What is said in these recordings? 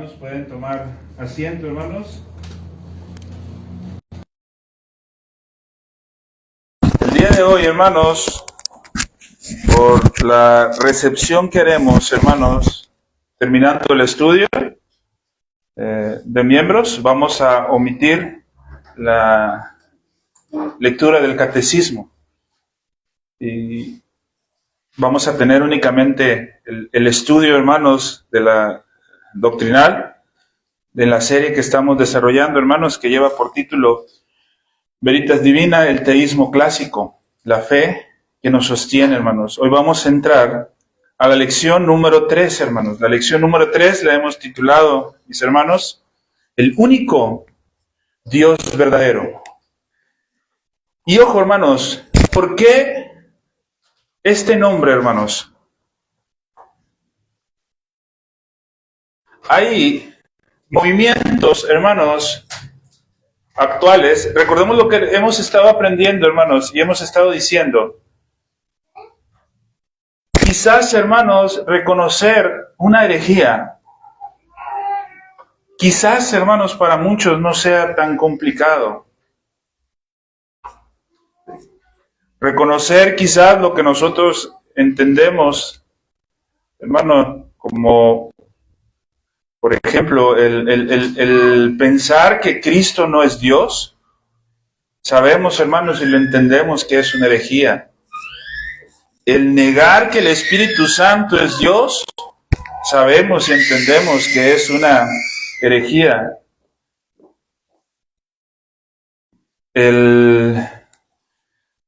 Hermanos, pueden tomar asiento, hermanos. El día de hoy, hermanos, por la recepción que haremos, hermanos, terminando el estudio de miembros, vamos a omitir la lectura del catecismo y vamos a tener únicamente el estudio, hermanos, de la doctrinal de la serie que estamos desarrollando, hermanos, que lleva por título Veritas Divina, el teísmo clásico, la fe que nos sostiene, hermanos. Hoy vamos a entrar a la lección número 3, hermanos. La lección número 3 la hemos titulado, mis hermanos, el único Dios verdadero. Y ojo, hermanos, ¿por qué este nombre, hermanos? Hay movimientos, hermanos, actuales. Recordemos lo que hemos estado aprendiendo, hermanos, y hemos estado diciendo. Quizás, hermanos, reconocer una herejía, quizás, hermanos, para muchos no sea tan complicado. Reconocer quizás lo que nosotros entendemos, hermano, como, por ejemplo, el pensar que Cristo no es Dios. Sabemos, hermanos, y lo entendemos que es una herejía. El negar que el Espíritu Santo es Dios, sabemos y entendemos que es una herejía. El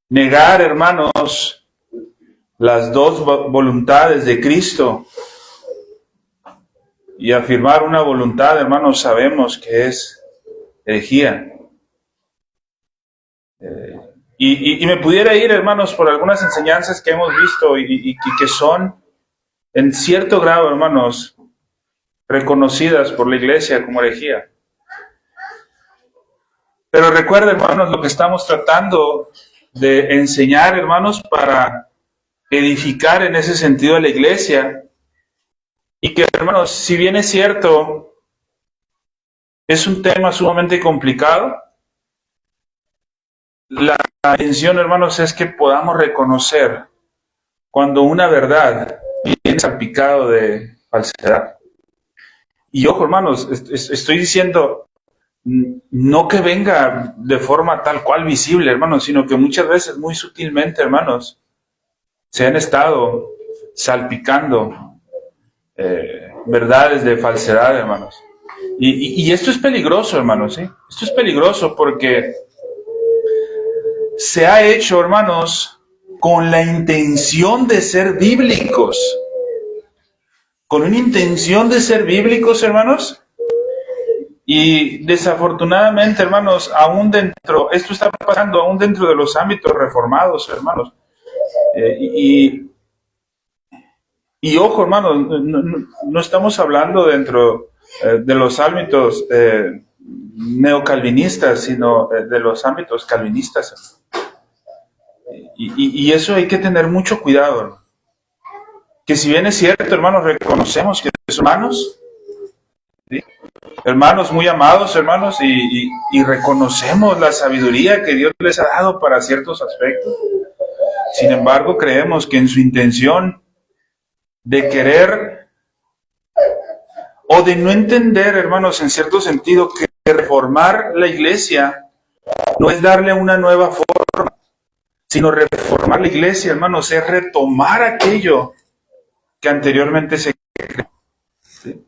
negar, hermanos, las dos voluntades de Cristo y afirmar una voluntad, hermanos, sabemos que es herejía. Y me pudiera ir, hermanos, por algunas enseñanzas que hemos visto y que son, en cierto grado, hermanos, reconocidas por la Iglesia como herejía. Pero recuerden, hermanos, lo que estamos tratando de enseñar, hermanos, para edificar en ese sentido a la Iglesia. Y que, hermanos, si bien es cierto, es un tema sumamente complicado, la intención, hermanos, es que podamos reconocer cuando una verdad viene salpicado de falsedad. Y ojo, hermanos, estoy diciendo, no que venga de forma tal cual visible, hermanos, sino que muchas veces muy sutilmente, hermanos, se han estado salpicando verdades de falsedad, hermanos. Y esto es peligroso, hermanos, ¿sí? Esto es peligroso porque se ha hecho, hermanos, con la intención de ser bíblicos. Con una intención de ser bíblicos, hermanos. Y desafortunadamente, hermanos, esto está pasando aún dentro de los ámbitos reformados, hermanos. Y ojo, hermanos, no estamos hablando dentro de los ámbitos neocalvinistas, sino de los ámbitos calvinistas. Y eso hay que tener mucho cuidado, hermano. Que si bien es cierto, hermanos, reconocemos que son hermanos, ¿sí? Hermanos muy amados, hermanos, y reconocemos la sabiduría que Dios les ha dado para ciertos aspectos. Sin embargo, creemos que en su intención de querer o de no entender, hermanos, en cierto sentido, que reformar la iglesia no es darle una nueva forma, sino reformar la iglesia, hermanos, es retomar aquello que anteriormente se creó. ¿Sí?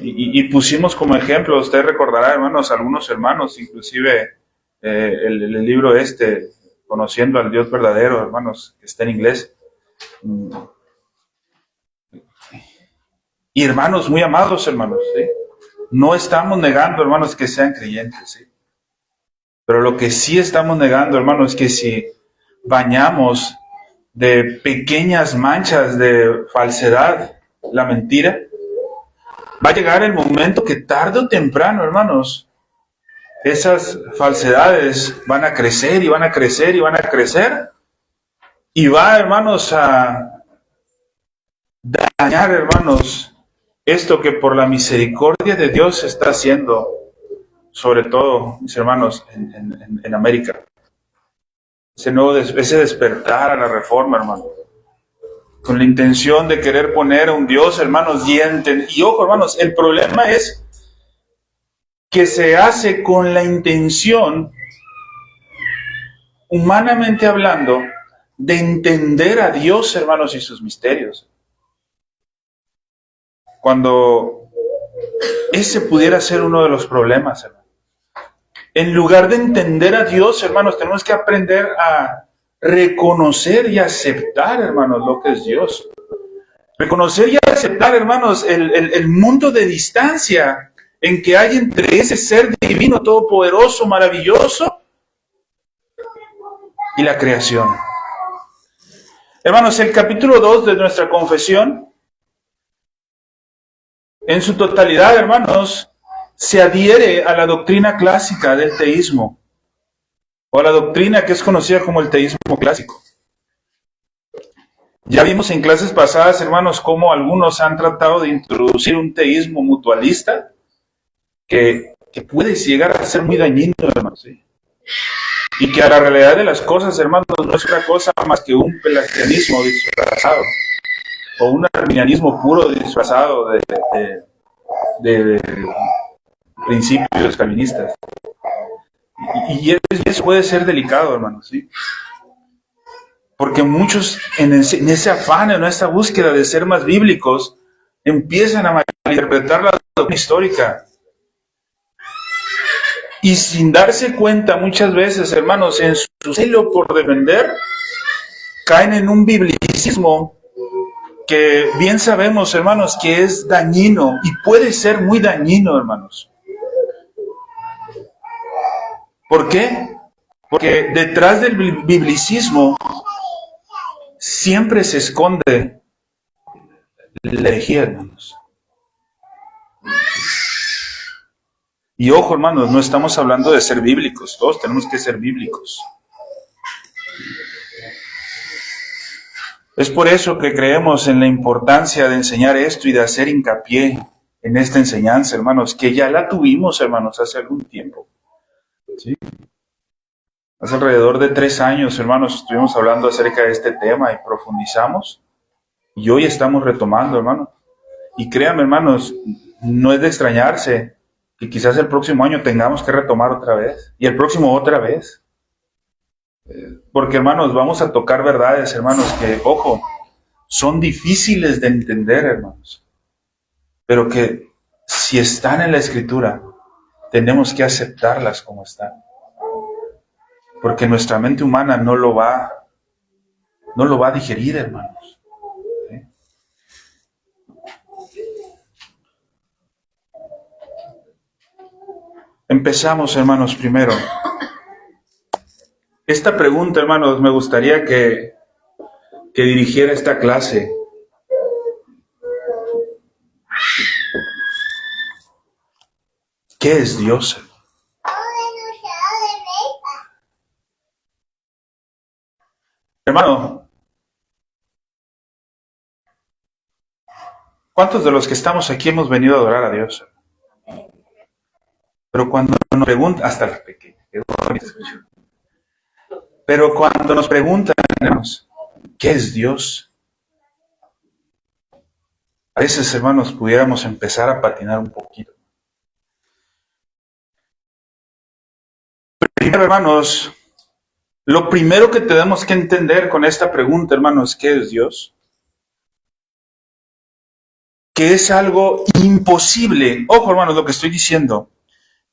Y pusimos como ejemplo, usted recordará, hermanos, algunos hermanos, inclusive el libro Conociendo al Dios Verdadero, hermanos, que está en inglés. Y hermanos muy amados, hermanos, ¿sí? No estamos negando, hermanos, que sean creyentes, ¿sí? Pero lo que sí estamos negando, hermanos, es que si bañamos de pequeñas manchas de falsedad la mentira, va a llegar el momento que tarde o temprano, hermanos, esas falsedades van a crecer y van a crecer y van a crecer. Y va, hermanos, a dañar, hermanos, esto que por la misericordia de Dios se está haciendo, sobre todo, mis hermanos, en América. Ese despertar a la reforma, hermano, con la intención de querer poner a un Dios, hermanos, y ojo, hermanos, el problema es que se hace con la intención, humanamente hablando, de entender a Dios, hermanos, y sus misterios. Cuando ese pudiera ser uno de los problemas, hermano. En lugar de entender a Dios, hermanos, tenemos que aprender a reconocer y aceptar, hermanos, lo que es Dios. Reconocer y aceptar, hermanos, el mundo de distancia en que hay entre ese ser divino, todopoderoso, maravilloso, y la creación. Hermanos, el capítulo 2 de nuestra confesión, en su totalidad, hermanos, se adhiere a la doctrina clásica del teísmo, o a la doctrina que es conocida como el teísmo clásico. Ya vimos en clases pasadas, hermanos, cómo algunos han tratado de introducir un teísmo mutualista que puede llegar a ser muy dañino, hermanos, ¿sí? Y que a la realidad de las cosas, hermanos, no es otra cosa más que un pelagianismo disfrazado, o un arminianismo puro disfrazado de principios calvinistas. Y eso puede ser delicado, hermanos, ¿sí? Porque muchos en ese afán, en esa búsqueda de ser más bíblicos, empiezan a malinterpretar la doctrina histórica. Y sin darse cuenta muchas veces, hermanos, en su celo por defender, caen en un biblicismo que bien sabemos, hermanos, que es dañino y puede ser muy dañino, hermanos. ¿Por qué? Porque detrás del biblicismo siempre se esconde la herejía, hermanos. Y ojo, hermanos, no estamos hablando de ser bíblicos, todos tenemos que ser bíblicos. Es por eso que creemos en la importancia de enseñar esto y de hacer hincapié en esta enseñanza, hermanos, que ya la tuvimos, hermanos, hace algún tiempo. ¿Sí? Hace alrededor de 3 años, hermanos, estuvimos hablando acerca de este tema y profundizamos. Y hoy estamos retomando, hermanos. Y créanme, hermanos, no es de extrañarse que quizás el próximo año tengamos que retomar otra vez. Y el próximo otra vez. Porque, hermanos, vamos a tocar verdades, hermanos, que, ojo, son difíciles de entender, hermanos. Pero que si están en la Escritura, tenemos que aceptarlas como están. Porque nuestra mente humana no lo va a digerir, hermanos. ¿Sí? Empezamos, hermanos, primero. Esta pregunta, hermanos, me gustaría que dirigiera esta clase. ¿Qué es Dios? Hermano, ¿cuántos de los que estamos aquí hemos venido a adorar a Dios? Pero cuando nos preguntan, hasta las pequeñas, pero cuando nos preguntan, hermanos, ¿qué es Dios? A veces, hermanos, pudiéramos empezar a patinar un poquito. Primero, hermanos, lo primero que tenemos que entender con esta pregunta, hermanos, ¿qué es Dios? Que es algo imposible. Ojo, hermanos, lo que estoy diciendo.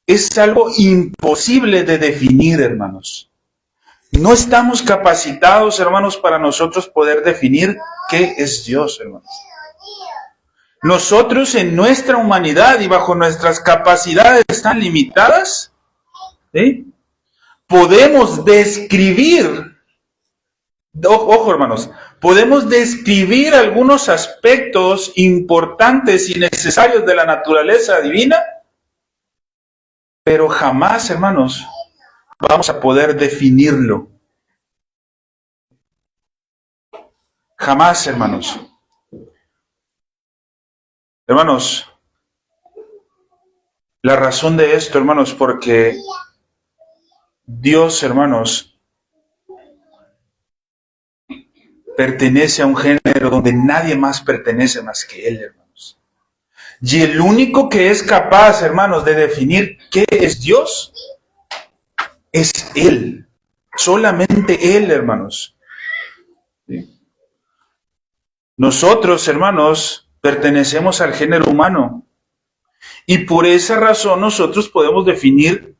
Es algo imposible de definir, hermanos. No estamos capacitados, hermanos, para nosotros poder definir qué es Dios, hermanos. Nosotros en nuestra humanidad y bajo nuestras capacidades tan limitadas, ¿sí?, podemos describir, ojo, hermanos, podemos describir algunos aspectos importantes y necesarios de la naturaleza divina, pero jamás, hermanos, vamos a poder definirlo. Jamás, hermanos. Hermanos, la razón de esto, hermanos, porque Dios, hermanos, pertenece a un género donde nadie más pertenece más que Él, hermanos. Y el único que es capaz, hermanos, de definir qué es Dios, es Él. Solamente Él, hermanos. ¿Sí? Nosotros, hermanos, pertenecemos al género humano. Y por esa razón nosotros podemos definir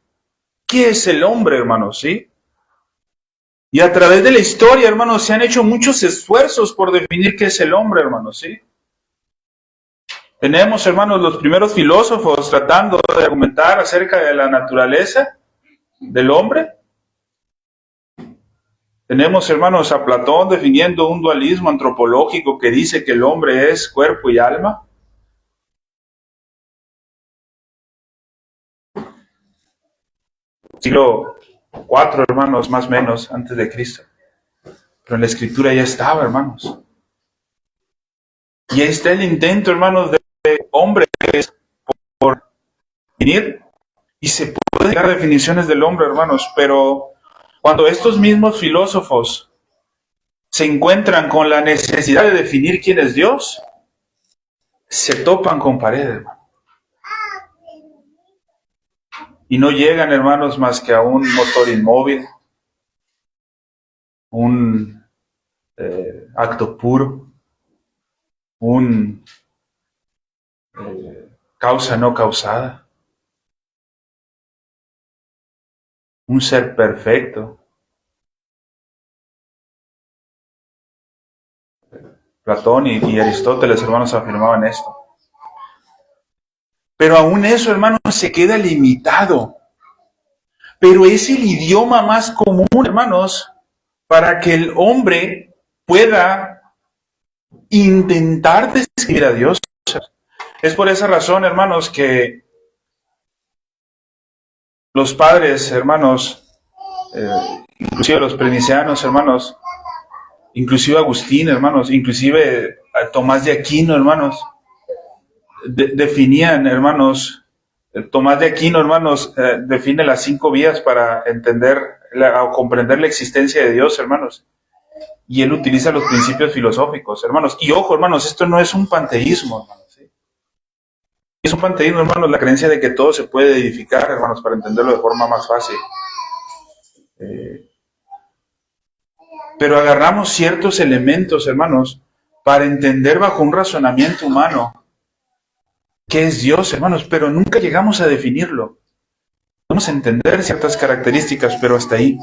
qué es el hombre, hermanos, ¿sí? Y a través de la historia, hermanos, se han hecho muchos esfuerzos por definir qué es el hombre, hermanos, ¿sí? Tenemos, hermanos, los primeros filósofos tratando de argumentar acerca de la naturaleza del hombre. Tenemos, hermanos, a Platón definiendo un dualismo antropológico que dice que el hombre es cuerpo y alma. Siglo IV, hermanos, más o menos, antes de Cristo. Pero en la Escritura ya estaba, hermanos. Y ahí está el intento, hermanos, de hombres por definir. Y se pueden dar definiciones del hombre, hermanos, pero cuando estos mismos filósofos se encuentran con la necesidad de definir quién es Dios, se topan con pared, hermano. Y no llegan, hermanos, más que a un motor inmóvil, un acto puro, un causa no causada, un ser perfecto. Platón y Aristóteles, hermanos, afirmaban esto. Pero aún eso, hermanos, se queda limitado. Pero es el idioma más común, hermanos, para que el hombre pueda intentar describir a Dios. Es por esa razón, hermanos, que los padres, hermanos, inclusive los prenicianos, hermanos, inclusive Agustín, hermanos, inclusive Tomás de Aquino, hermanos, definían, hermanos, Tomás de Aquino, hermanos, define las 5 vías para entender o comprender la existencia de Dios, hermanos. Y él utiliza los principios filosóficos, hermanos. Y ojo, hermanos, esto no es un panteísmo, hermanos. ¿Sí? Es un panteísmo, hermanos, la creencia de que todo se puede edificar, hermanos, para entenderlo de forma más fácil. Pero agarramos ciertos elementos, hermanos, para entender bajo un razonamiento humano qué es Dios, hermanos, pero nunca llegamos a definirlo. Vamos a entender ciertas características, pero hasta ahí.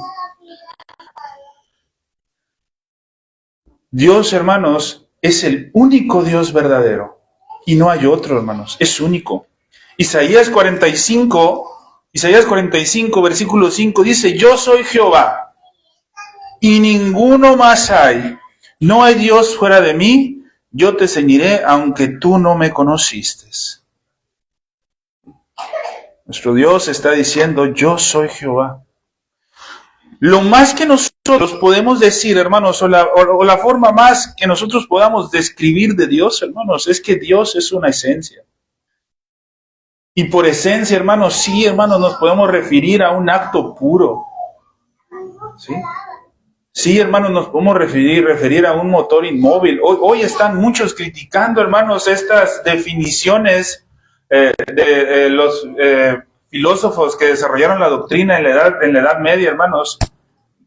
Dios, hermanos, es el único Dios verdadero. Y no hay otro, hermanos. Es único. Isaías 45, versículo 5, dice: Yo soy Jehová, y ninguno más hay. No hay Dios fuera de mí. Yo te ceñiré, aunque tú no me conociste. Nuestro Dios está diciendo: yo soy Jehová. Lo más que nosotros podemos decir, hermanos, o la forma más que nosotros podamos describir de Dios, hermanos, es que Dios es una esencia. Y por esencia, hermanos, sí, hermanos, nos podemos referir a un acto puro. ¿Sí? Sí, hermanos, nos podemos referir a un motor inmóvil. Hoy están muchos criticando, hermanos, estas definiciones de los filósofos que desarrollaron la doctrina en la Edad Media, hermanos,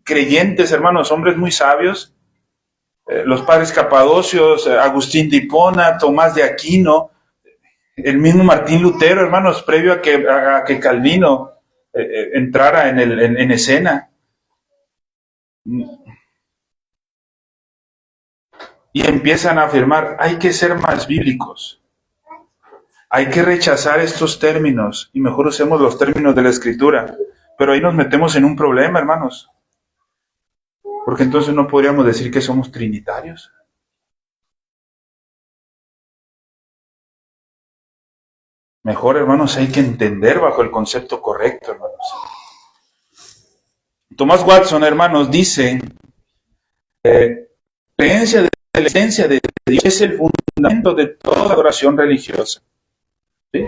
creyentes, hermanos, hombres muy sabios, los padres Capadocios, Agustín de Hipona, Tomás de Aquino, el mismo Martín Lutero, hermanos, previo a que Calvino entrara en escena. Y empiezan a afirmar: hay que ser más bíblicos. Hay que rechazar estos términos y mejor usemos los términos de la Escritura. Pero ahí nos metemos en un problema, hermanos. Porque entonces no podríamos decir que somos trinitarios. Mejor, hermanos, hay que entender bajo el concepto correcto, hermanos. Thomas Watson, hermanos, dice: creencia de la existencia de Dios es el fundamento fundamento de toda adoración religiosa. ¿Sí?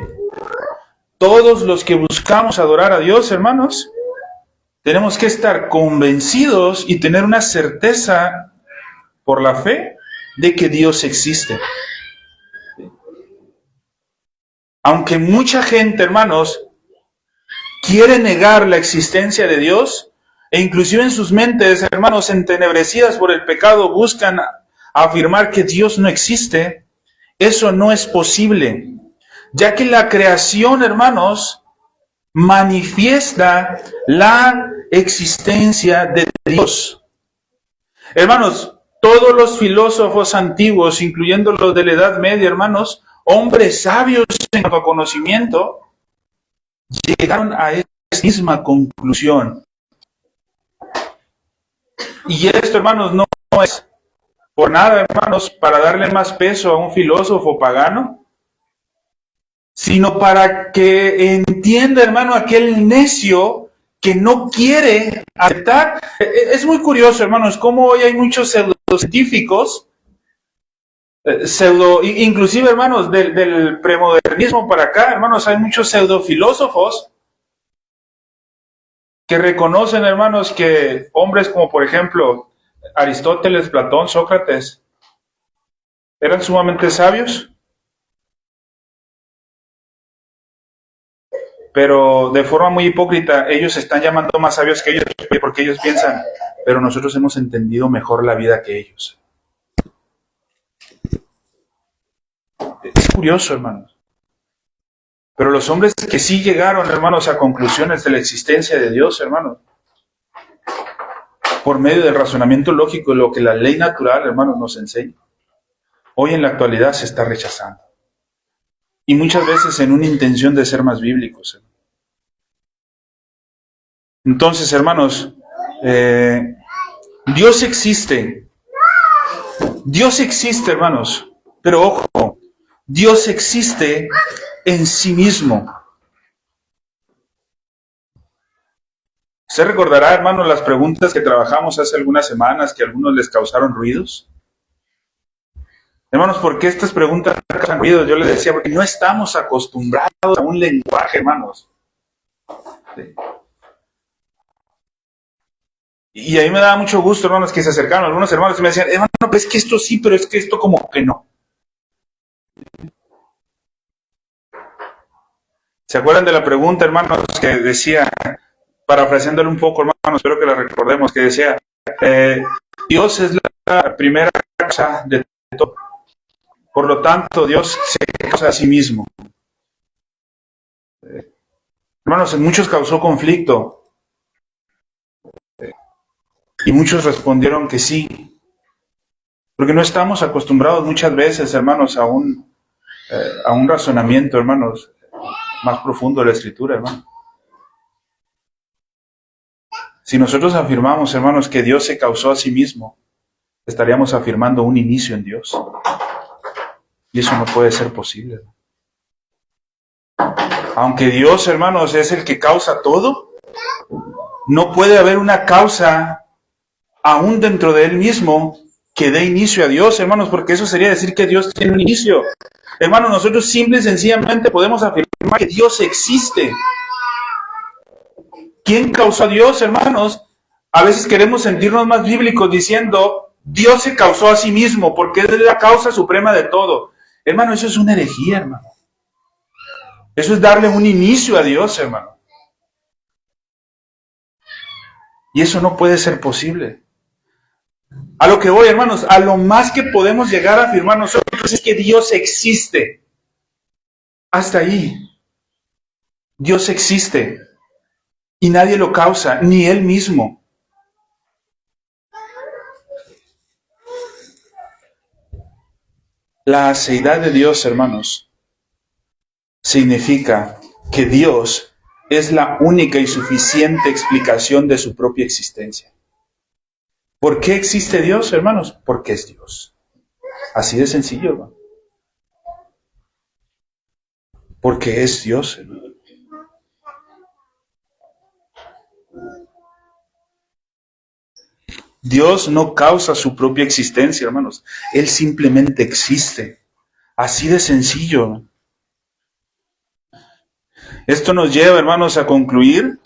Todos los que buscamos adorar a Dios, hermanos, tenemos que estar convencidos y tener una certeza por la fe de que Dios existe. Aunque mucha gente, hermanos, quiere negar la existencia de Dios, e inclusive en sus mentes, hermanos, entenebrecidas por el pecado, buscan afirmar que Dios no existe, eso no es posible, ya que la creación, hermanos, manifiesta la existencia de Dios. Hermanos, todos los filósofos antiguos, incluyendo los de la Edad Media, hermanos, hombres sabios en cuanto a conocimiento, llegaron a esa misma conclusión. Y esto, hermanos, no es por nada, hermanos, para darle más peso a un filósofo pagano, sino para que entienda, hermano, aquel necio que no quiere aceptar. Es muy curioso, hermanos, cómo hoy hay muchos pseudocientíficos, inclusive, hermanos, del premodernismo para acá, hermanos, hay muchos pseudofilósofos que reconocen, hermanos, que hombres como, por ejemplo, Aristóteles, Platón, Sócrates, eran sumamente sabios, pero de forma muy hipócrita, ellos se están llamando más sabios que ellos, porque ellos piensan, pero nosotros hemos entendido mejor la vida que ellos. Es curioso, hermanos. Pero los hombres que sí llegaron, hermanos, a conclusiones de la existencia de Dios, hermanos, por medio del razonamiento lógico y lo que la ley natural, hermanos, nos enseña, hoy en la actualidad se está rechazando. Y muchas veces en una intención de ser más bíblicos. Entonces, hermanos, Dios existe. Dios existe, hermanos. Pero ojo, Dios existe en sí mismo. ¿Se recordará, hermanos, las preguntas que trabajamos hace algunas semanas que a algunos les causaron ruidos? Hermanos, ¿por qué estas preguntas causan ruidos? Yo les decía, porque no estamos acostumbrados a un lenguaje, hermanos. ¿Sí? Y a mí me daba mucho gusto, hermanos, que se acercaron algunos hermanos y me decían, hermano, pero es que esto sí, pero es que esto como que no. ¿Se acuerdan de la pregunta, hermanos, que decía, parafraseándole un poco, hermanos, espero que la recordemos, que decía, Dios es la primera causa de todo. Por lo tanto, Dios se causa a sí mismo. Hermanos, en muchos causó conflicto. Y muchos respondieron que sí. Porque no estamos acostumbrados muchas veces, hermanos, a un razonamiento, hermanos, más profundo de la Escritura, hermano. Si nosotros afirmamos, hermanos, que Dios se causó a sí mismo, estaríamos afirmando un inicio en Dios. Y eso no puede ser posible. Aunque Dios, hermanos, es el que causa todo, no puede haber una causa aún dentro de Él mismo que dé inicio a Dios, hermanos, porque eso sería decir que Dios tiene un inicio. Hermanos, nosotros simple y sencillamente podemos afirmar que Dios existe. ¿Quién causó a Dios, hermanos? A veces queremos sentirnos más bíblicos diciendo, Dios se causó a sí mismo porque es la causa suprema de todo. Hermano, eso es una herejía, hermano. Eso es darle un inicio a Dios, hermano. Y eso no puede ser posible. A lo que voy, hermanos, a lo más que podemos llegar a afirmar nosotros es que Dios existe. Hasta ahí. Dios existe. Y nadie lo causa, ni Él mismo. La aceidad de Dios, hermanos, significa que Dios es la única y suficiente explicación de su propia existencia. ¿Por qué existe Dios, hermanos? Porque es Dios. Así de sencillo, hermano. Porque es Dios, hermano. Dios no causa su propia existencia, hermanos. Él simplemente existe. Así de sencillo. Esto nos lleva, hermanos, a concluir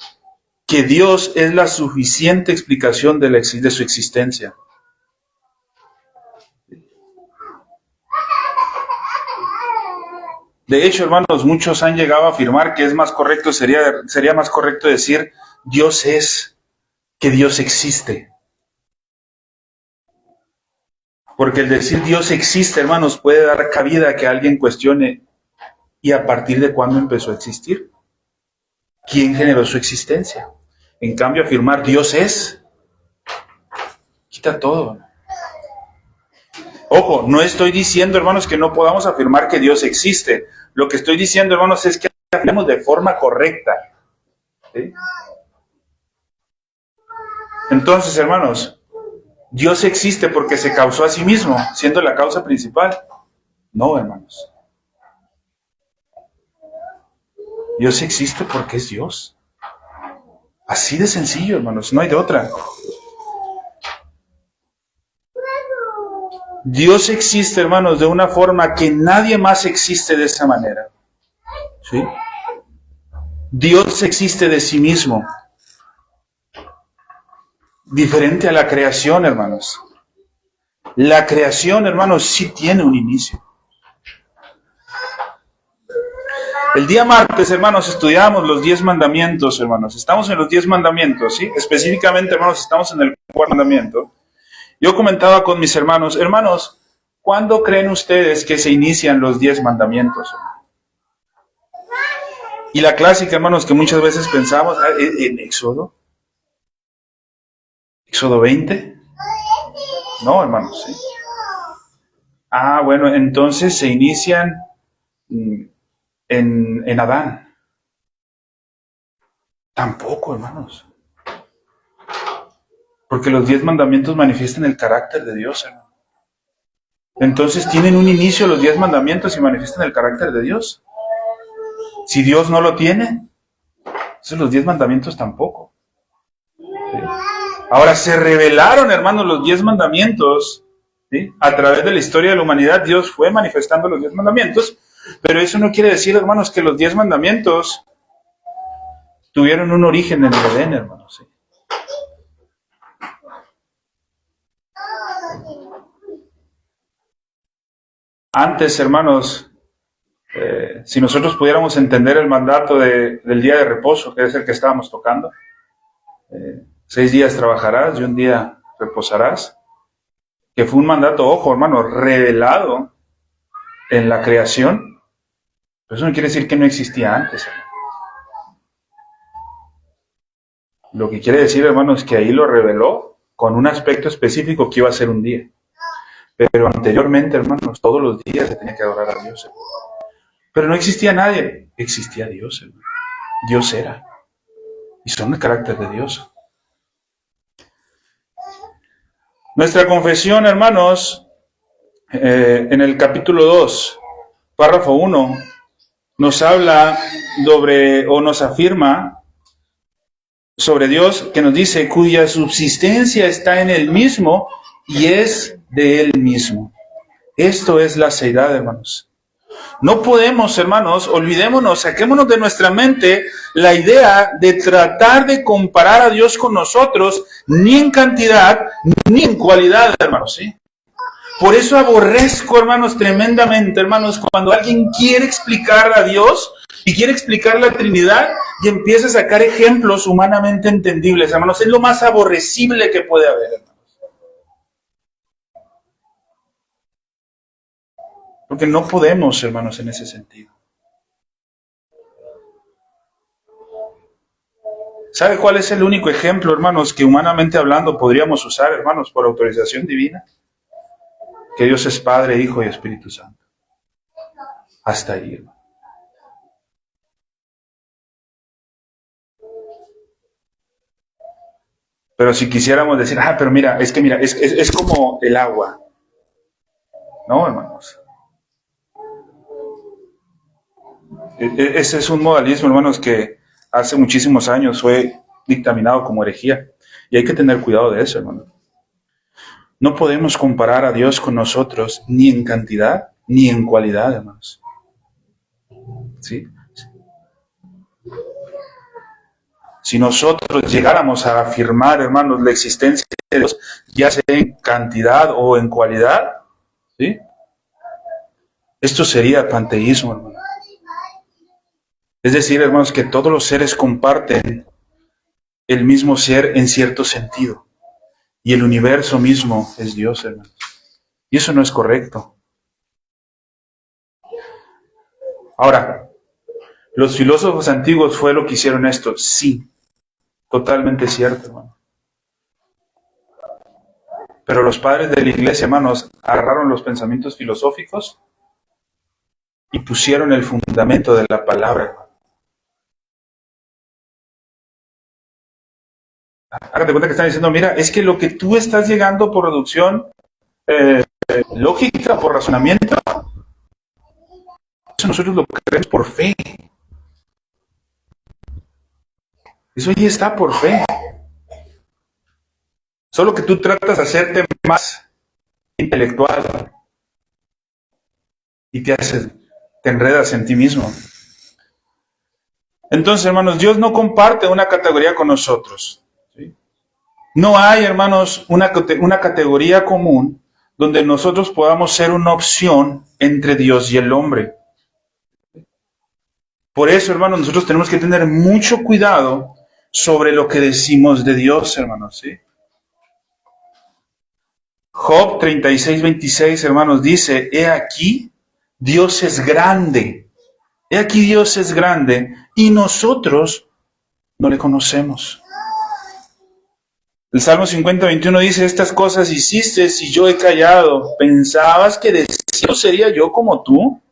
que Dios es la suficiente explicación de su existencia. De hecho, hermanos, muchos han llegado a afirmar que es más correcto, sería más correcto decir Dios es, que Dios existe. Porque el decir Dios existe, hermanos, puede dar cabida a que alguien cuestione, ¿y a partir de cuándo empezó a existir? ¿Quién generó su existencia? En cambio, afirmar Dios es, quita todo. Ojo, no estoy diciendo, hermanos, que no podamos afirmar que Dios existe. Lo que estoy diciendo, hermanos, es que afirmemos de forma correcta. ¿Sí? Entonces, hermanos, ¿Dios existe porque se causó a sí mismo, siendo la causa principal? No, hermanos. Dios existe porque es Dios. Así de sencillo, hermanos, no hay de otra. Dios existe, hermanos, de una forma que nadie más existe de esa manera. ¿Sí? Dios existe de sí mismo. Diferente a la creación, hermanos. La creación, hermanos, sí tiene un inicio. El día martes, hermanos, estudiamos los 10 mandamientos, hermanos. Estamos en los 10 mandamientos, ¿sí? Específicamente, hermanos, estamos en el cuarto mandamiento. Yo comentaba con mis hermanos, ¿cuándo creen ustedes que se inician los 10 mandamientos? Y la clásica, hermanos, que muchas veces pensamos, ¿en Éxodo? ¿Éxodo 20? No, hermanos, ¿sí? Bueno, entonces se inician en Adán. Tampoco, hermanos. Porque los 10 mandamientos manifiestan el carácter de Dios, hermano. Entonces tienen un inicio los 10 mandamientos y manifiestan el carácter de Dios. Si Dios no lo tiene, entonces los 10 mandamientos tampoco. ¿Sí? Ahora, se revelaron, hermanos, los 10 mandamientos. ¿Sí? A través de la historia de la humanidad, Dios fue manifestando los 10 mandamientos, pero eso no quiere decir, hermanos, que los 10 mandamientos tuvieron un origen en el Edén, hermanos. ¿Sí? Antes, hermanos, si nosotros pudiéramos entender el mandato del día de reposo, que es el que estábamos tocando, 6 días trabajarás y un día reposarás, que fue un mandato, ojo, hermano, revelado en la creación, pero eso no quiere decir que no existía antes, hermano. Lo que quiere decir, hermano, es que ahí lo reveló con un aspecto específico que iba a ser un día. Pero anteriormente, hermanos, todos los días se tenía que adorar a Dios, hermano. Pero no existía nadie, existía Dios, hermano. Dios era. Y son el carácter de Dios. Nuestra confesión, hermanos, en el capítulo 2, párrafo 1, nos habla sobre, o nos afirma sobre Dios, que nos dice, cuya subsistencia está en Él mismo y es de Él mismo. Esto es la seidad, hermanos. No podemos, hermanos, olvidémonos, saquémonos de nuestra mente la idea de tratar de comparar a Dios con nosotros, ni en cantidad, ni en cualidad, hermanos, ¿sí? Por eso aborrezco, hermanos, tremendamente, hermanos, cuando alguien quiere explicar a Dios y quiere explicar la Trinidad y empieza a sacar ejemplos humanamente entendibles, hermanos. Es lo más aborrecible que puede haber, hermanos. Porque no podemos, hermanos, en ese sentido. ¿Sabe cuál es el único ejemplo, hermanos, que humanamente hablando podríamos usar, hermanos, por autorización divina? Que Dios es Padre, Hijo y Espíritu Santo. Hasta ahí, hermano. Pero si quisiéramos decir, pero mira, es como el agua. No, hermanos. Ese es un modalismo, hermanos, que hace muchísimos años fue dictaminado como herejía. Y hay que tener cuidado de eso, hermano. No podemos comparar a Dios con nosotros ni en cantidad ni en cualidad, hermanos. ¿Sí? Si nosotros llegáramos a afirmar, hermanos, la existencia de Dios, ya sea en cantidad o en cualidad, ¿sí? Esto sería panteísmo, hermano. Es decir, hermanos, que todos los seres comparten el mismo ser en cierto sentido. Y el universo mismo es Dios, hermanos. Y eso no es correcto. Ahora, los filósofos antiguos fue lo que hicieron esto. Sí, totalmente cierto, hermano. Pero los padres de la iglesia, hermanos, agarraron los pensamientos filosóficos y pusieron el fundamento de la palabra, hermano. Hágate cuenta que están diciendo, mira, es que lo que tú estás llegando por reducción lógica, por razonamiento, eso nosotros lo creemos por fe. Eso ahí está por fe. Solo que tú tratas de hacerte más intelectual y te enredas en ti mismo. Entonces, hermanos, Dios no comparte una categoría con nosotros. ¿Sí? No hay, hermanos, una categoría común donde nosotros podamos ser una opción entre Dios y el hombre. Por eso, hermanos, nosotros tenemos que tener mucho cuidado sobre lo que decimos de Dios, hermanos, ¿sí? Job 36:26, hermanos, dice, he aquí, Dios es grande. He aquí Dios es grande y nosotros no le conocemos. El Salmo 50:21 dice, estas cosas hiciste y yo he callado. ¿Pensabas que deseoso sería yo como tú?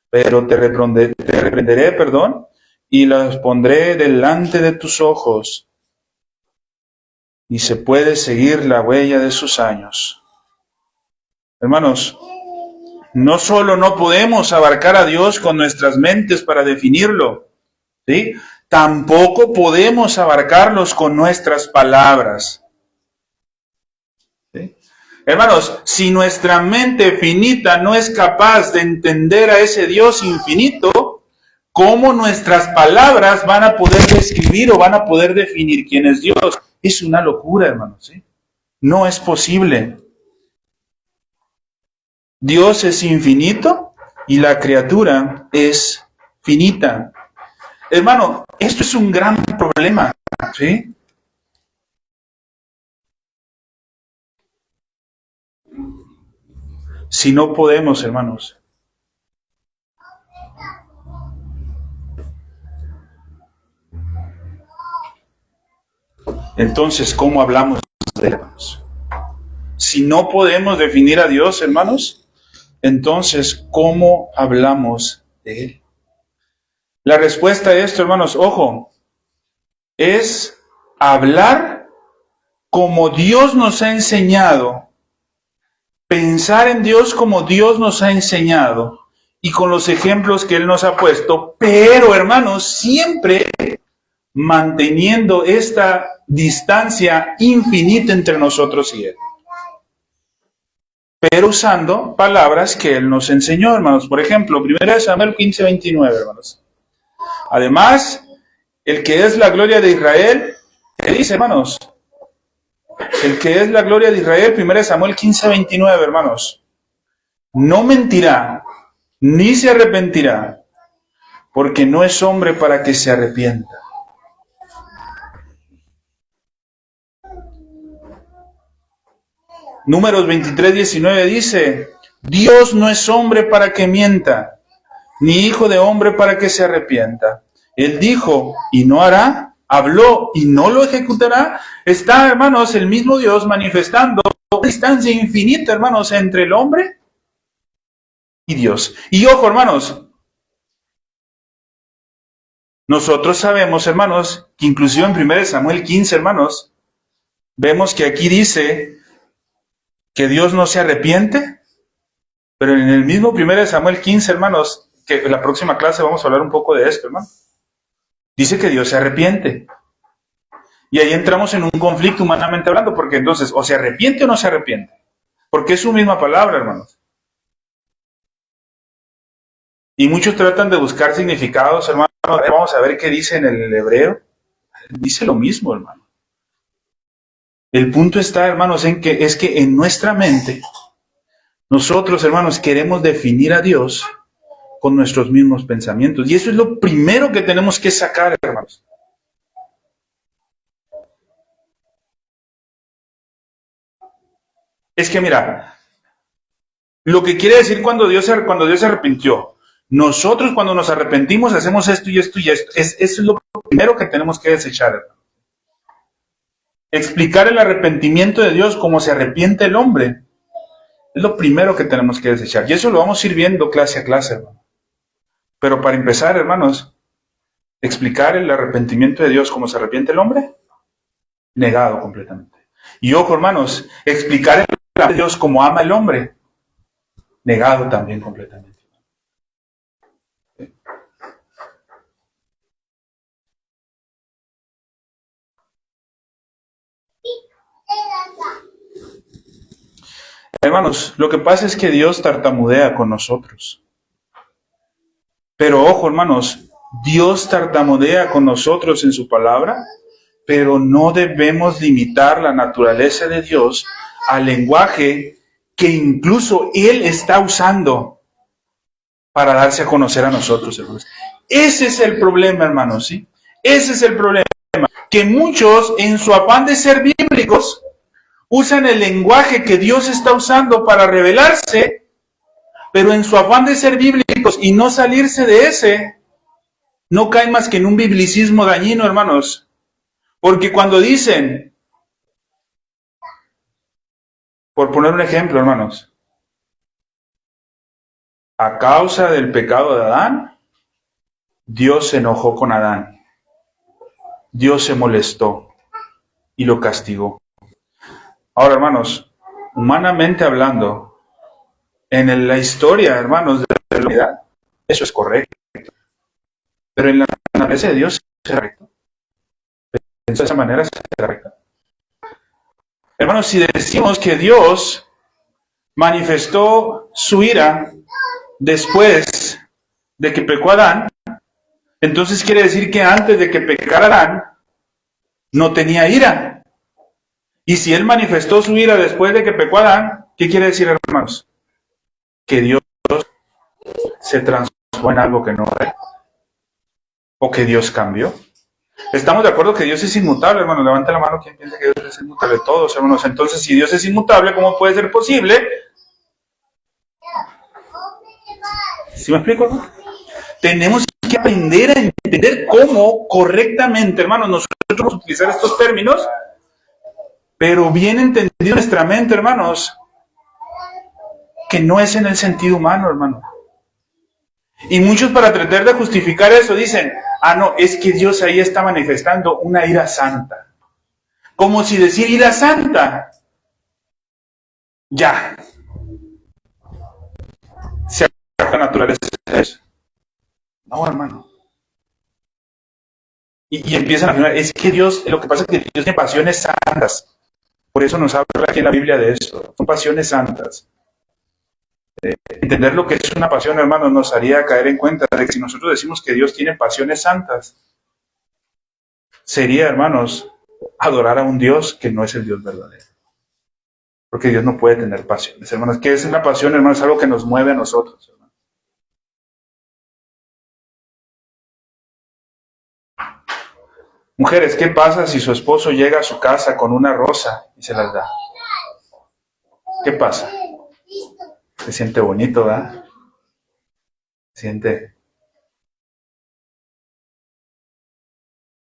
Pero te reprenderé, y las pondré delante de tus ojos. Y se puede seguir la huella de sus años. Hermanos, no solo no podemos abarcar a Dios con nuestras mentes para definirlo, ¿sí? Tampoco podemos abarcarlos con nuestras palabras. ¿Sí? Hermanos, si nuestra mente finita no es capaz de entender a ese Dios infinito, ¿cómo nuestras palabras van a poder describir o van a poder definir quién es Dios? Es una locura, hermanos, ¿sí? No es posible. Dios es infinito y la criatura es finita. Hermano, esto es un gran problema, ¿sí? Si no podemos, hermanos, entonces, ¿cómo hablamos de Él, hermanos? Si no podemos definir a Dios, hermanos, entonces, ¿cómo hablamos de Él? La respuesta a esto, hermanos, ojo, es hablar como Dios nos ha enseñado, pensar en Dios como Dios nos ha enseñado y con los ejemplos que Él nos ha puesto, pero, hermanos, siempre manteniendo esta distancia infinita entre nosotros y Él. Pero usando palabras que Él nos enseñó, hermanos. Por ejemplo, 1 Samuel 15:29, hermanos. Además, el que es la gloria de Israel, ¿qué dice, hermanos? El que es la gloria de Israel, 1 Samuel 15:29, hermanos. No mentirá, ni se arrepentirá, porque no es hombre para que se arrepienta. Números 23:19 dice, Dios no es hombre para que mienta, ni hijo de hombre para que se arrepienta. Él dijo y no hará, habló y no lo ejecutará. Está, hermanos, el mismo Dios manifestando una distancia infinita, hermanos, entre el hombre y Dios. Y ojo, hermanos, nosotros sabemos, hermanos, que inclusive en 1 Samuel 15, hermanos, vemos que aquí dice que Dios no se arrepiente, pero en el mismo 1 Samuel 15, hermanos, que en la próxima clase vamos a hablar un poco de esto, hermano, dice que Dios se arrepiente. Y ahí entramos en un conflicto humanamente hablando, porque entonces, o se arrepiente o no se arrepiente. Porque es su misma palabra, hermanos. Y muchos tratan de buscar significados, hermano. Vamos a ver qué dice en el hebreo. Dice lo mismo, hermano. El punto está, hermanos, en que es que en nuestra mente, nosotros, hermanos, queremos definir a Dios con nuestros mismos pensamientos. Y eso es lo primero que tenemos que sacar, hermanos. Es que mira, lo que quiere decir cuando Dios se arrepintió, nosotros cuando nos arrepentimos hacemos esto y esto y esto. Eso es lo primero que tenemos que desechar, hermano. Explicar el arrepentimiento de Dios como se arrepiente el hombre es lo primero que tenemos que desechar. Y eso lo vamos a ir viendo clase a clase, hermano. Pero para empezar, hermanos, explicar el arrepentimiento de Dios como se arrepiente el hombre, negado completamente. Y ojo, hermanos, explicar el amor de Dios como ama el hombre, negado también completamente. Hermanos, lo que pasa es que Dios tartamudea con nosotros. Pero ojo, hermanos, Dios tartamudea con nosotros en su palabra, pero no debemos limitar la naturaleza de Dios al lenguaje que incluso Él está usando para darse a conocer a nosotros, hermanos. Ese es el problema, hermanos, ¿sí? Ese es el problema. Que muchos, en su afán de ser bíblicos, usan el lenguaje que Dios está usando para revelarse, pero en su afán de ser bíblicos y no salirse de ese, no caen más que en un biblicismo dañino, hermanos. Porque cuando dicen, por poner un ejemplo, hermanos, a causa del pecado de Adán, Dios se enojó con Adán. Dios se molestó y lo castigó. Ahora, hermanos, humanamente hablando, en la historia, hermanos, de la humanidad, eso es correcto. Pero en la naturaleza de Dios es correcto. De esa manera es correcto. Hermanos, si decimos que Dios manifestó su ira después de que pecó Adán, entonces quiere decir que antes de que pecara Adán, no tenía ira. Y si Él manifestó su ira después de que pecó Adán, ¿qué quiere decir, hermanos? Que Dios se transformó en algo que no era. O que Dios cambió. ¿Estamos de acuerdo que Dios es inmutable, hermanos? Levante la mano quien piensa que Dios es inmutable. Todos, hermanos. Entonces, si Dios es inmutable, ¿cómo puede ser posible? ¿Sí me explico, hermano? Tenemos que aprender a entender cómo correctamente, hermanos, nosotros vamos a utilizar estos términos, pero bien entendido en nuestra mente, hermanos, que no es en el sentido humano, hermano. Y muchos para tratar de justificar eso dicen, no, es que Dios ahí está manifestando una ira santa. Como si decir ira santa, ya, se acaba la naturaleza de eso. No, hermano. Y empiezan a afirmar, es que Dios, lo que pasa es que Dios tiene pasiones santas. Por eso nos habla aquí en la Biblia de esto. Son pasiones santas. Entender lo que es una pasión, hermanos, nos haría caer en cuenta de que si nosotros decimos que Dios tiene pasiones santas, sería, hermanos, adorar a un Dios que no es el Dios verdadero. Porque Dios no puede tener pasiones, hermanos. ¿Qué es una pasión, hermanos? Es algo que nos mueve a nosotros, hermanos. Mujeres, ¿qué pasa si su esposo llega a su casa con una rosa y se las da? ¿Qué pasa? Se siente bonito, ¿verdad? Se siente.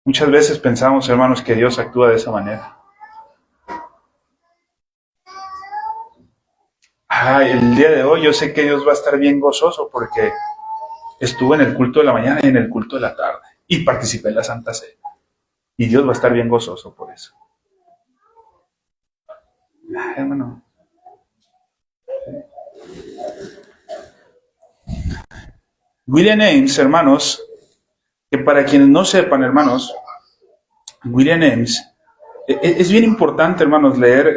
Muchas veces pensamos, hermanos, que Dios actúa de esa manera. El día de hoy yo sé que Dios va a estar bien gozoso porque estuve en el culto de la mañana y en el culto de la tarde y participé en la Santa Cena. Y Dios va a estar bien gozoso por eso. Hermano. William Ames, hermanos, que para quienes no sepan, hermanos, William Ames, es bien importante, hermanos, leer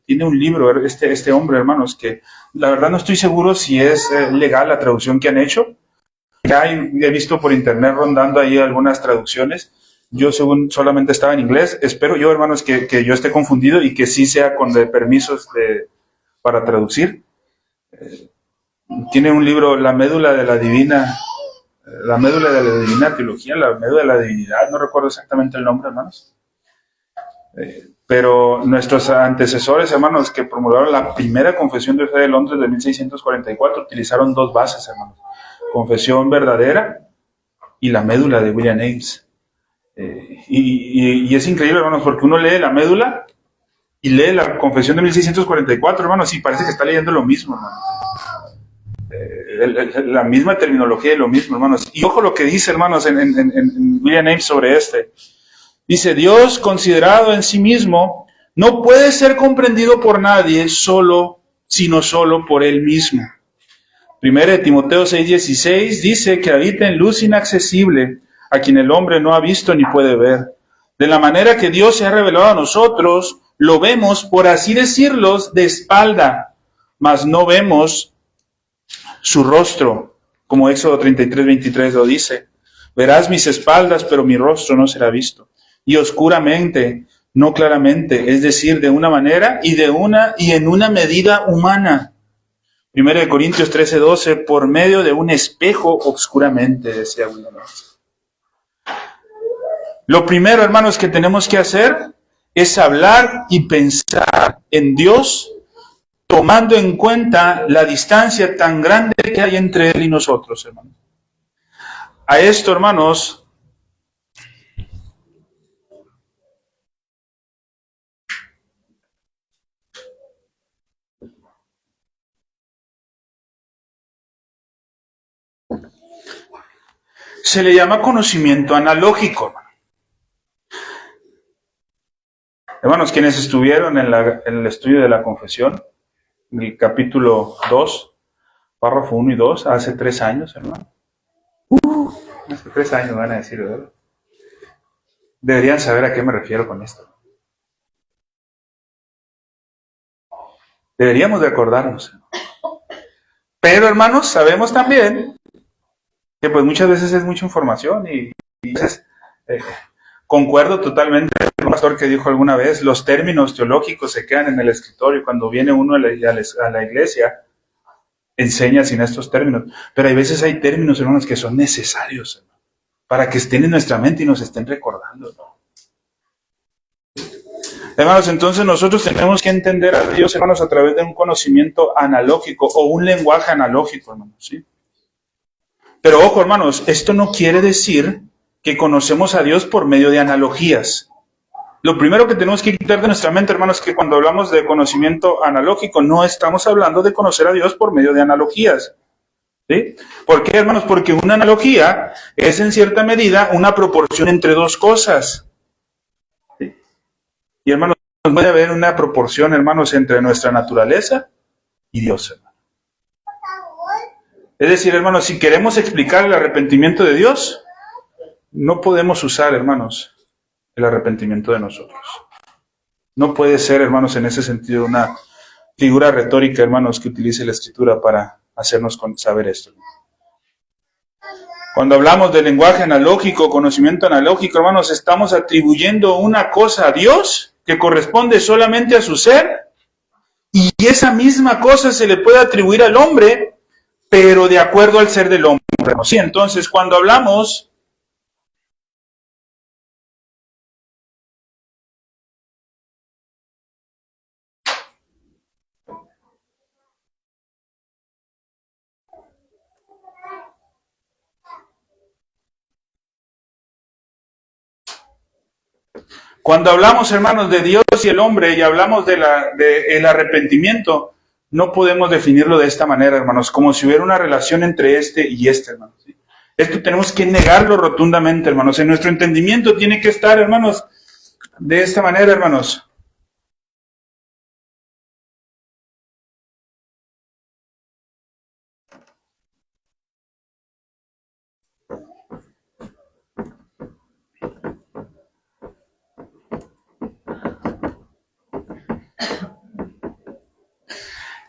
tiene un libro, este hombre, hermanos, que la verdad no estoy seguro si es legal la traducción que han hecho. Ya he visto por internet rondando ahí algunas traducciones. Yo según solamente estaba en inglés. Espero yo, hermanos, que yo esté confundido y que sí sea con permisos para traducir. Tiene un libro, la médula de la divina teología, la médula de la divinidad, no recuerdo exactamente el nombre, hermanos. Pero nuestros antecesores, hermanos, que promulgaron la primera confesión de fe de Londres de 1644, utilizaron dos bases, hermanos. Confesión verdadera y la médula de William James. Y es increíble, hermanos, porque uno lee la médula y lee la confesión de 1644, hermanos, y parece que está leyendo lo mismo, hermanos. La misma terminología y lo mismo, hermanos. Y ojo lo que dice, hermanos, en William James sobre este. Dice, Dios considerado en sí mismo no puede ser comprendido por nadie sino solo por Él mismo. Primero de Timoteo 6:16 dice que habita en luz inaccesible, a quien el hombre no ha visto ni puede ver. De la manera que Dios se ha revelado a nosotros, lo vemos, por así decirlo, de espalda, mas no vemos su rostro, como Éxodo 33:23 lo dice. Verás mis espaldas, pero mi rostro no será visto. Y oscuramente, no claramente, es decir, de una manera y en una medida humana. 1 Corintios 13:12, por medio de un espejo obscuramente, decía William. Lo primero, hermanos, que tenemos que hacer es hablar y pensar en Dios, tomando en cuenta la distancia tan grande que hay entre Él y nosotros, hermanos. A esto, hermanos, se le llama conocimiento analógico. Hermanos, quienes estuvieron en el estudio de la confesión, en el capítulo 2, párrafo 1 y 2, hace 3 años, hermano. Hace 3 años van a decir, ¿verdad? Deberían saber a qué me refiero con esto. Deberíamos de acordarnos. Pero, hermanos, sabemos también que pues muchas veces es mucha información y veces, concuerdo totalmente con un pastor que dijo alguna vez, los términos teológicos se quedan en el escritorio. Cuando viene uno a la iglesia, enseña sin estos términos. Pero hay veces hay términos, hermanos, que son necesarios, hermano, para que estén en nuestra mente y nos estén recordando, ¿no? Hermanos, entonces nosotros tenemos que entender a Dios, hermanos, a través de un conocimiento analógico o un lenguaje analógico, hermanos, ¿sí? Pero ojo, hermanos, esto no quiere decir que conocemos a Dios por medio de analogías. Lo primero que tenemos que quitar de nuestra mente, hermanos, es que cuando hablamos de conocimiento analógico, no estamos hablando de conocer a Dios por medio de analogías. ¿Sí? ¿Por qué, hermanos? Porque una analogía es en cierta medida una proporción entre dos cosas. ¿Sí? Y hermanos, puede haber una proporción, hermanos, entre nuestra naturaleza y Dios, hermano. Es decir, hermanos, si queremos explicar el arrepentimiento de Dios, no podemos usar, hermanos, el arrepentimiento de nosotros. No puede ser, hermanos, en ese sentido una figura retórica, hermanos, que utilice la Escritura para hacernos saber esto. Cuando hablamos de lenguaje analógico, conocimiento analógico, hermanos, estamos atribuyendo una cosa a Dios que corresponde solamente a su ser, y esa misma cosa se le puede atribuir al hombre, pero de acuerdo al ser del hombre. Sí, entonces, cuando hablamos hermanos, de Dios y el hombre y hablamos de el arrepentimiento, no podemos definirlo de esta manera, hermanos, como si hubiera una relación entre este y este, hermanos. ¿Sí? Esto tenemos que negarlo rotundamente, hermanos. En nuestro entendimiento tiene que estar, hermanos, de esta manera, hermanos.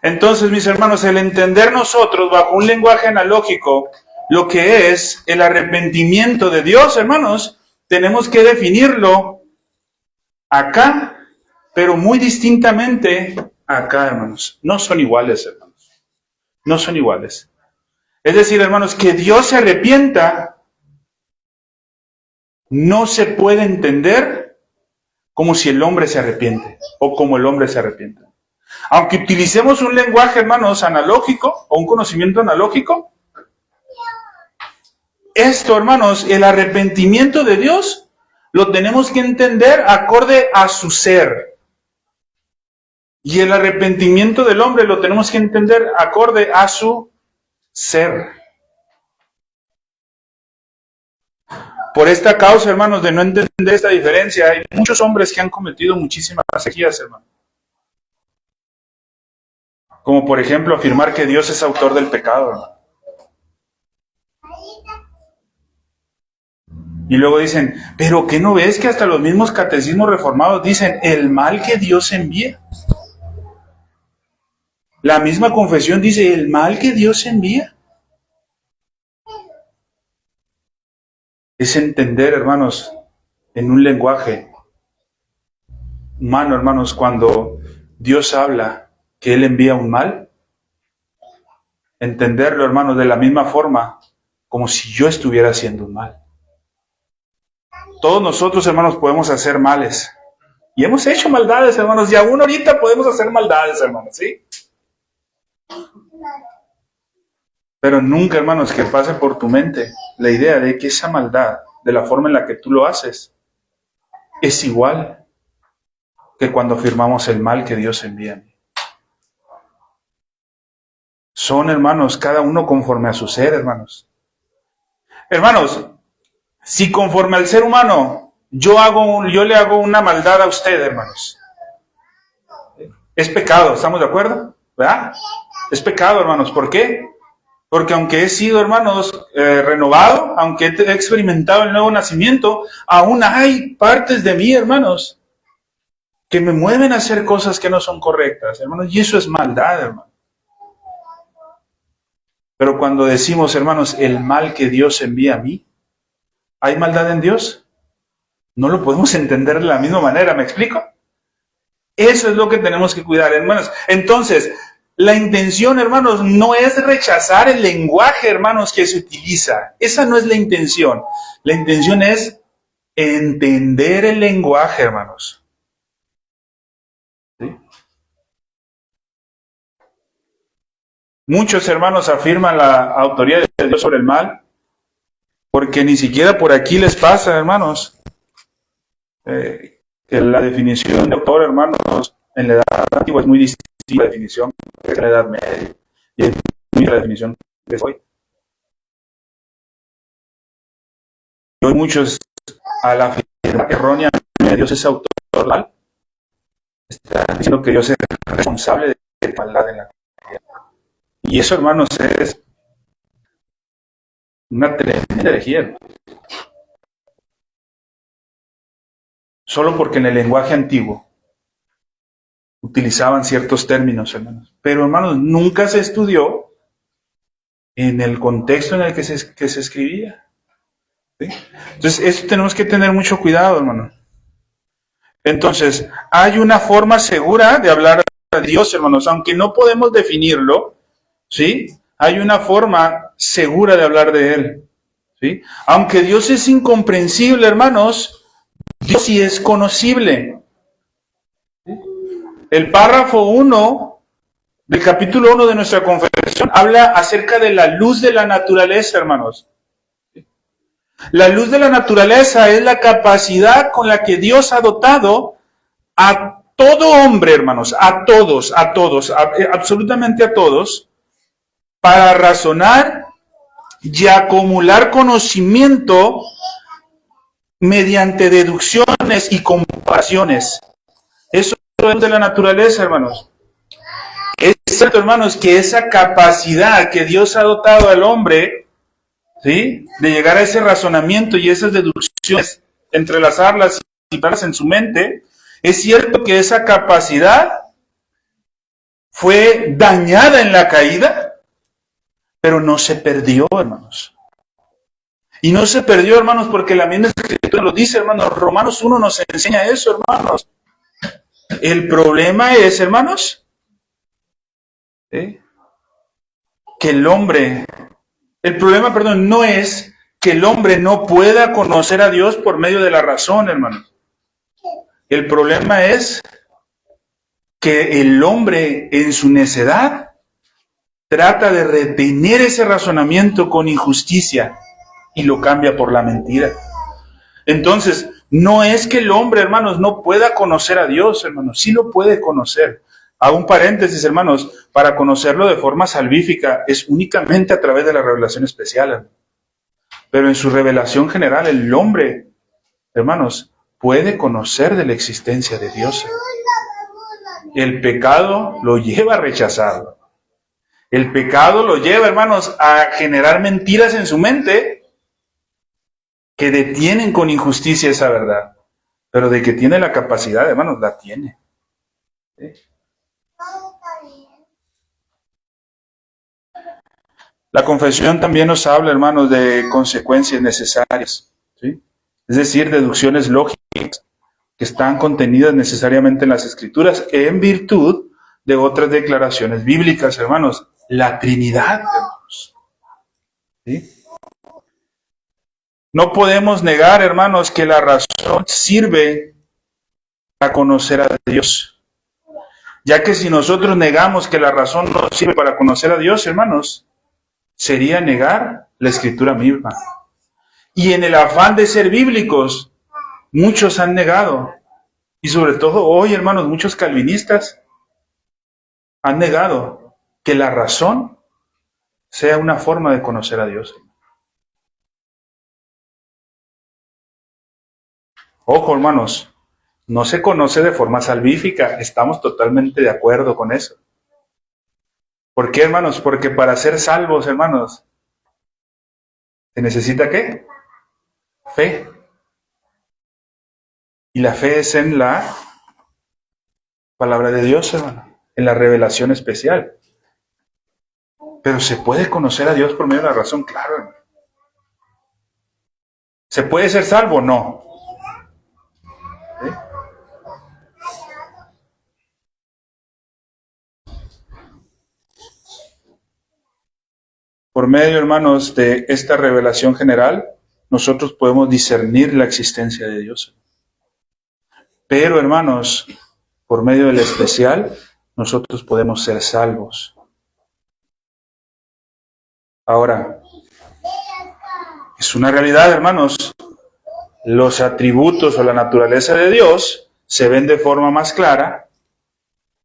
Entonces, mis hermanos, el entender nosotros bajo un lenguaje analógico lo que es el arrepentimiento de Dios, hermanos, tenemos que definirlo acá, pero muy distintamente acá, hermanos. No son iguales, hermanos. No son iguales. Es decir, hermanos, que Dios se arrepienta no se puede entender como si el hombre se arrepiente o como el hombre se arrepiente. Aunque utilicemos un lenguaje, hermanos, analógico o un conocimiento analógico, esto, hermanos, el arrepentimiento de Dios lo tenemos que entender acorde a su ser. Y el arrepentimiento del hombre lo tenemos que entender acorde a su ser. Por esta causa, hermanos, de no entender esta diferencia, hay muchos hombres que han cometido muchísimas herejías, hermanos. Como por ejemplo afirmar que Dios es autor del pecado, hermano. Y luego dicen, pero ¿qué no ves que hasta los mismos catecismos reformados dicen el mal que Dios envía? La misma confesión dice el mal que Dios envía. Es entender, hermanos, en un lenguaje humano, hermanos, cuando Dios habla que Él envía un mal, entenderlo, hermanos, de la misma forma como si yo estuviera haciendo un mal. Todos nosotros, hermanos, podemos hacer males. Y hemos hecho maldades, hermanos, y aún ahorita podemos hacer maldades, hermanos, ¿sí? Pero nunca, hermanos, que pase por tu mente la idea de que esa maldad, de la forma en la que tú lo haces, es igual que cuando afirmamos el mal que Dios envía. Son, hermanos, cada uno conforme a su ser, hermanos. Hermanos, si conforme al ser humano yo le hago una maldad a usted, hermanos, es pecado, ¿estamos de acuerdo? ¿Verdad? Es pecado, hermanos. ¿Por qué? Porque aunque he sido, hermanos, renovado, aunque he experimentado el nuevo nacimiento, aún hay partes de mí, hermanos, que me mueven a hacer cosas que no son correctas, hermanos, y eso es maldad, hermanos. Pero cuando decimos, hermanos, el mal que Dios envía a mí, ¿hay maldad en Dios? No lo podemos entender de la misma manera, ¿me explico? Eso es lo que tenemos que cuidar, hermanos. Entonces, la intención, hermanos, no es rechazar el lenguaje, hermanos, que se utiliza. Esa no es la intención. La intención es entender el lenguaje, hermanos. ¿Sí? Muchos hermanos afirman la autoría de Dios sobre el mal, porque ni siquiera por aquí les pasa, hermanos, que la definición de autor, hermanos, en la edad antigua es muy distinta a la definición que es en la edad media, y es muy la definición que es hoy. Y hoy muchos, al afirmar erróneamente Dios es autor del mal, están diciendo que Dios es responsable de la maldad en la tierra. Y eso, hermanos, es una tremenda herejía. Solo porque en el lenguaje antiguo utilizaban ciertos términos, hermanos. Pero, hermanos, nunca se estudió en el contexto en el que se escribía. ¿Sí? Entonces, esto tenemos que tener mucho cuidado, hermano. Entonces, hay una forma segura de hablar a Dios, hermanos, aunque no podemos definirlo, ¿sí? Hay una forma segura de hablar de Él, ¿sí? Aunque Dios es incomprensible, hermanos, Dios sí es conocible. El párrafo 1 del capítulo 1 de nuestra confesión habla acerca de la luz de la naturaleza, hermanos. La luz de la naturaleza es la capacidad con la que Dios ha dotado a todo hombre, hermanos, a todos, absolutamente a todos, para razonar y acumular conocimiento mediante deducciones y comparaciones. Eso es de la naturaleza, hermanos. Es cierto, hermanos, que esa capacidad que Dios ha dotado al hombre, ¿sí?, de llegar a ese razonamiento y esas deducciones, entrelazarlas y pararlas en su mente, es cierto que esa capacidad fue dañada en la caída, pero no se perdió, hermanos. Y no se perdió, hermanos, porque la misma Escritura lo dice, hermanos. Romanos 1 nos enseña eso, hermanos. El problema es, hermanos, que el problema, no es que el hombre no pueda conocer a Dios por medio de la razón, hermanos. El problema es que el hombre en su necedad trata de retener ese razonamiento con injusticia y lo cambia por la mentira. Entonces, no es que el hombre, hermanos, no pueda conocer a Dios, hermanos, sí lo puede conocer. Hago un paréntesis, hermanos, para conocerlo de forma salvífica es únicamente a través de la revelación especial, hermanos. Pero en su revelación general, el hombre, hermanos, puede conocer de la existencia de Dios. El pecado lo lleva a rechazarlo. El pecado lo lleva, hermanos, a generar mentiras en su mente que detienen con injusticia esa verdad. Pero de que tiene la capacidad, hermanos, la tiene. ¿Sí? La confesión también nos habla, hermanos, de consecuencias necesarias. ¿Sí? Es decir, deducciones lógicas que están contenidas necesariamente en las Escrituras en virtud de otras declaraciones bíblicas, hermanos. La Trinidad, hermanos. ¿Sí? No podemos negar, hermanos, que la razón sirve para conocer a Dios. Ya que si nosotros negamos que la razón no sirve para conocer a Dios, hermanos, sería negar la Escritura misma. Y en el afán de ser bíblicos, muchos han negado. Y sobre todo hoy, hermanos, muchos calvinistas han negado que la razón sea una forma de conocer a Dios. Ojo, hermanos, no se conoce de forma salvífica. Estamos totalmente de acuerdo con eso. ¿Por qué, hermanos? Porque para ser salvos, hermanos, ¿se necesita qué? Fe. Y la fe es en la palabra de Dios, hermano, en la revelación especial. Pero ¿se puede conocer a Dios por medio de la razón? Claro, hermano. ¿Se puede ser salvo? No. ¿Sí? Por medio, hermanos, de esta revelación general, nosotros podemos discernir la existencia de Dios. Pero, hermanos, por medio del especial, nosotros podemos ser salvos. Ahora, es una realidad, hermanos. Los atributos o la naturaleza de Dios se ven de forma más clara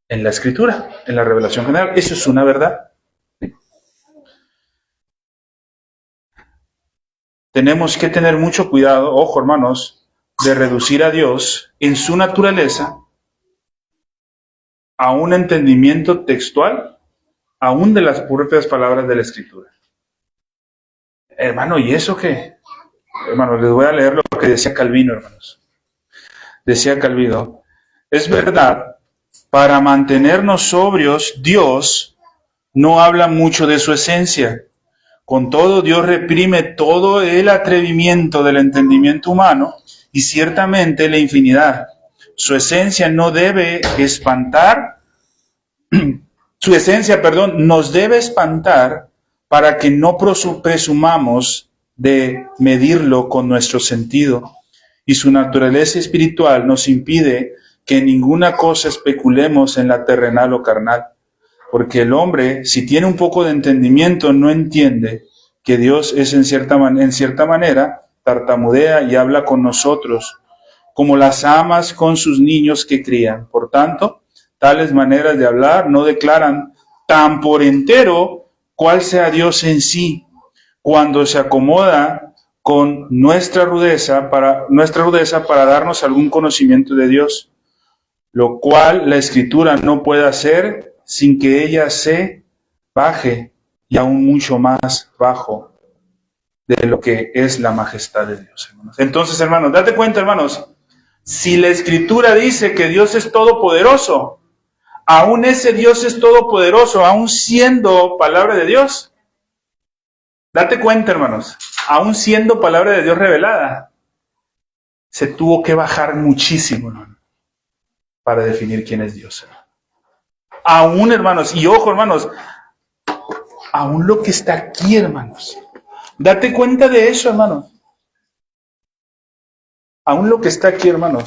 en la Escritura, en la revelación general. Eso es una verdad. Tenemos que tener mucho cuidado, ojo, hermanos, de reducir a Dios en su naturaleza a un entendimiento textual, aún de las propias palabras de la Escritura. Hermano, ¿y eso qué? Hermanos, les voy a leer lo que decía Calvino, hermanos. Decía Calvino, es verdad, para mantenernos sobrios, Dios no habla mucho de su esencia. Con todo, Dios reprime todo el atrevimiento del entendimiento humano y ciertamente la infinidad. Su esencia no debe espantar, nos debe espantar para que no presumamos de medirlo con nuestro sentido. Y su naturaleza espiritual nos impide que en ninguna cosa especulemos en la terrenal o carnal. Porque el hombre, si tiene un poco de entendimiento, no entiende que Dios es en cierta manera, tartamudea y habla con nosotros, como las amas con sus niños que crían. Por tanto, tales maneras de hablar no declaran tan por entero cuál sea Dios en sí, cuando se acomoda con nuestra rudeza para darnos algún conocimiento de Dios, lo cual la Escritura no puede hacer sin que ella se baje y aún mucho más bajo de lo que es la majestad de Dios, hermanos. Entonces, hermanos, date cuenta, hermanos, si la Escritura dice que Dios es todopoderoso, Aún ese Dios es todopoderoso, aún siendo palabra de Dios. Date cuenta, hermanos, aún siendo palabra de Dios revelada, se tuvo que bajar muchísimo, hermano, para definir quién es Dios. Aún, hermanos, y ojo, hermanos, aún lo que está aquí, hermanos. Date cuenta de eso, hermanos. Aún lo que está aquí, hermanos.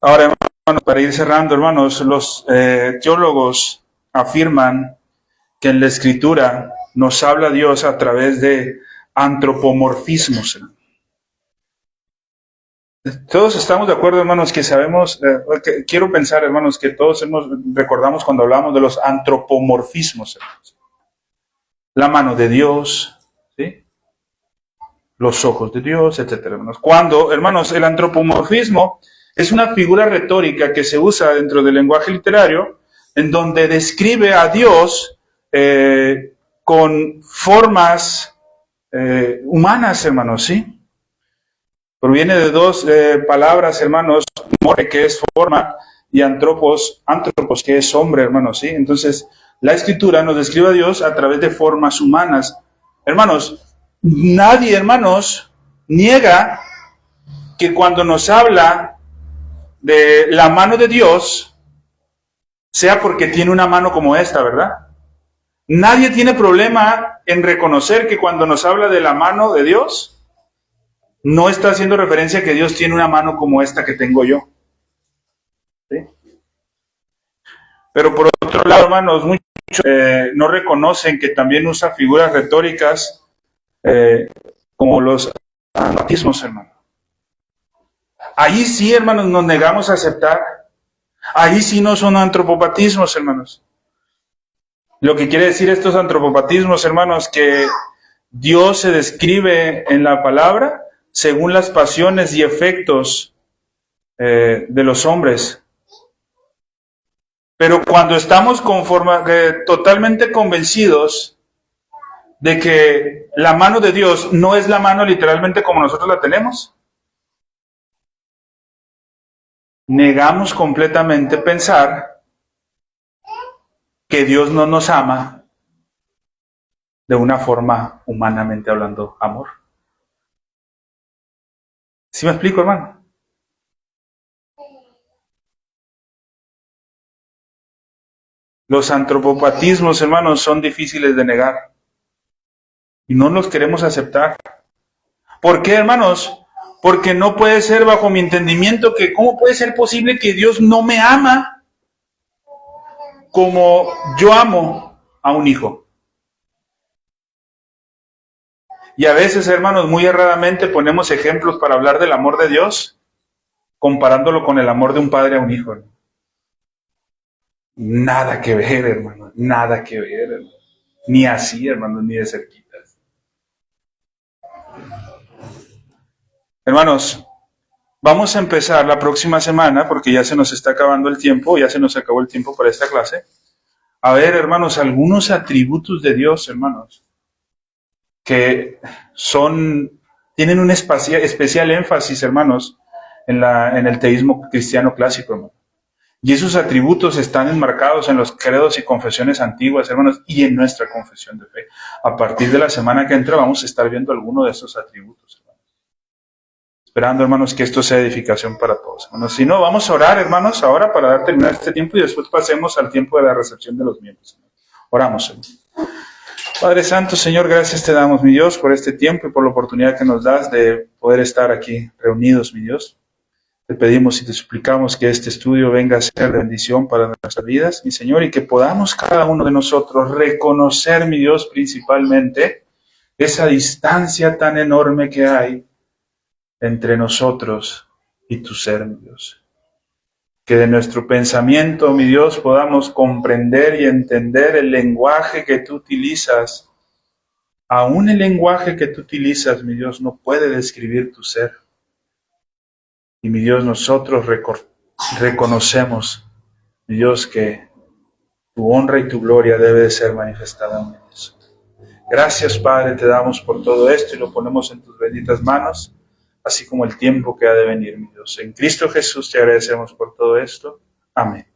Ahora, hermanos, para ir cerrando, hermanos, los teólogos afirman que en la Escritura nos habla Dios a través de antropomorfismos. Todos estamos de acuerdo, hermanos, que sabemos, quiero pensar, hermanos, que todos recordamos cuando hablamos de los antropomorfismos, hermanos. La mano de Dios, ¿sí? Los ojos de Dios, etcétera, hermanos. Cuando, hermanos, el antropomorfismo es una figura retórica que se usa dentro del lenguaje literario, en donde describe a Dios con formas humanas, hermanos, ¿sí? Proviene de dos palabras, hermanos, morfe, que es forma, y antropos, que es hombre, hermanos, ¿sí? Entonces, la Escritura nos describe a Dios a través de formas humanas. Hermanos, nadie, hermanos, niega que cuando nos habla de la mano de Dios, sea porque tiene una mano como esta, ¿verdad? Nadie tiene problema en reconocer que cuando nos habla de la mano de Dios, no está haciendo referencia a que Dios tiene una mano como esta que tengo yo. ¿Sí? Pero por otro lado, hermanos, muchos no reconocen que también usa figuras retóricas como los antropopatismos, hermanos. Ahí sí, hermanos, nos negamos a aceptar. Ahí sí no son antropopatismos, hermanos. Lo que quiere decir estos antropopatismos, hermanos, que Dios se describe en la palabra según las pasiones y efectos de los hombres. Pero cuando estamos totalmente convencidos de que la mano de Dios no es la mano literalmente como nosotros la tenemos, negamos completamente pensar que Dios no nos ama de una forma humanamente hablando, amor. ¿Sí me explico, hermano? Los antropopatismos, hermanos, son difíciles de negar y no los queremos aceptar. ¿Por qué, hermanos? Porque no puede ser bajo mi entendimiento que cómo puede ser posible que Dios no me ama como yo amo a un hijo. Y a veces, hermanos, muy erradamente ponemos ejemplos para hablar del amor de Dios, comparándolo con el amor de un padre a un hijo. Nada que ver, hermano, nada que ver, hermano. Ni así, hermano, ni de cerquitas. Hermanos, vamos a empezar la próxima semana, porque ya se nos está acabando el tiempo, ya se nos acabó el tiempo para esta clase. A ver, hermanos, algunos atributos de Dios, hermanos, que tienen un especial énfasis, hermanos, en el teísmo cristiano clásico, hermano. Y esos atributos están enmarcados en los credos y confesiones antiguas, hermanos, y en nuestra confesión de fe. A partir de la semana que entra vamos a estar viendo algunos de estos atributos, hermanos. Esperando, hermanos, que esto sea edificación para todos, hermanos. Si no, vamos a orar, hermanos, ahora para terminar este tiempo y después pasemos al tiempo de la recepción de los miembros. Oramos, hermanos. Padre Santo, Señor, gracias te damos, mi Dios, por este tiempo y por la oportunidad que nos das de poder estar aquí reunidos, mi Dios. Te pedimos y te suplicamos que este estudio venga a ser bendición para nuestras vidas, mi Señor, y que podamos cada uno de nosotros reconocer, mi Dios, principalmente esa distancia tan enorme que hay entre nosotros y tu ser, mi Dios. Que de nuestro pensamiento, mi Dios, podamos comprender y entender el lenguaje que tú utilizas. Aún el lenguaje que tú utilizas, mi Dios, no puede describir tu ser. Y mi Dios, nosotros reconocemos, mi Dios, que tu honra y tu gloria debe de ser manifestada en eso. Gracias, Padre, te damos por todo esto y lo ponemos en tus benditas manos. así como el tiempo que ha de venir, mi Dios. En Cristo Jesús te agradecemos por todo esto. Amén.